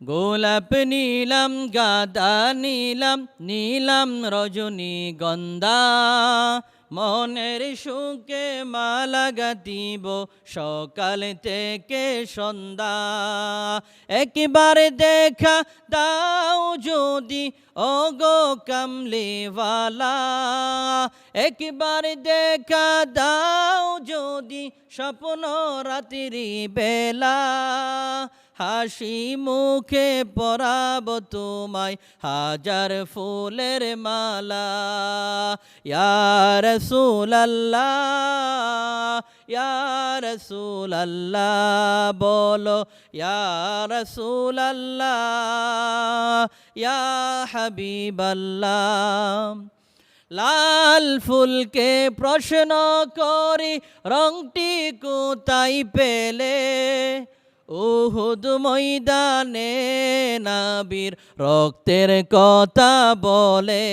গোলাপ নীলাম গাদা নীলাম নীলাম রজনীগন্ধা মনের সুখে মালা গাঁথিব সকাল থেকে সন্ধ্যা। একবার দেখা দাও যদি ওগো কামলিওয়ালা, একবার দেখা দাও যদি স্বপ্ন রাত্রি বেলা। হাসি মুখে পরাব তোমায় হাজার ফুলের মালা। ইয়া রাসূলুল্লাহ ইয়া রাসূলুল্লাহ বলো ইয়া রাসূলুল্লাহ ইয়া হাবিবাল্লাহ। লাল ফুলকে প্রশ্ন করি রংটি কোথায় পেলে, উহুদ ময়দানে নবীর রক্তের কথা বলে।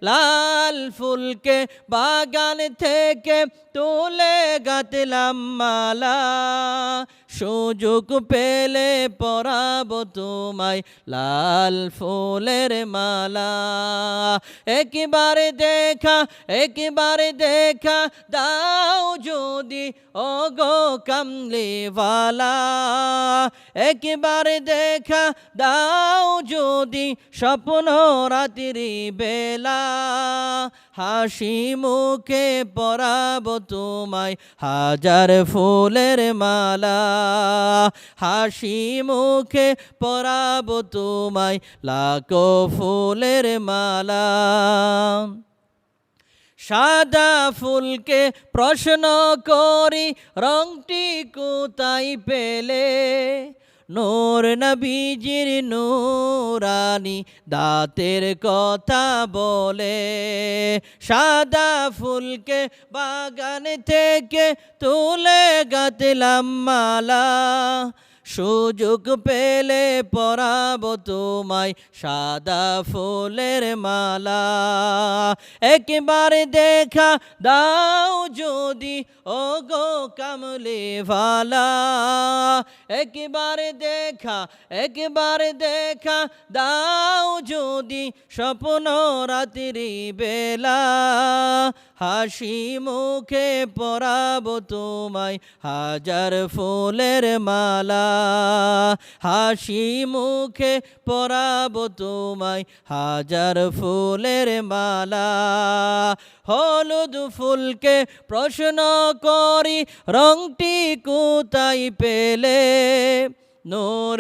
লাল ফুলকে বাগান থেকে তুলে গাঁথলাম মালা, সুযোগ পেলে পরাব তোমায় লাল ফুলের মালা। একবার দেখা দাও যদি ওগো কামলিওয়ালা, একবার দেখা দাও যদি স্বপ্ন রাত্রি বেলা। হাসি মুখে পরাব তোমায় হাজার ফুলের মালা, হাসি মুখে পরাব তোমায় লাখো ফুলের মালা। সাদা ফুলকে প্রশ্ন করি রংটি কোথায় পেলে, নূর নবীজির নূরানি দাঁতের কথা বলে। সাদা ফুলকে বাগান থেকে তুলে গাঁথলাম মালা, সুযোগ পেলে পরাব তোমায় সাদা ফুলের মালা। একবার দেখা দাও যদি ওগো কামলিওয়ালা, একবার দেখা দাও যদি স্বপ্ন রাত্রি বেলা। হাসি মুখে পরাব তোমায় হাজার ফুলের মালা, হাসি মুখে পরাব তোমায় হাজার ফুলের মালা। হলুদ ফুলকে প্রশ্ন করি রংটি কোথায় পেলে, নূর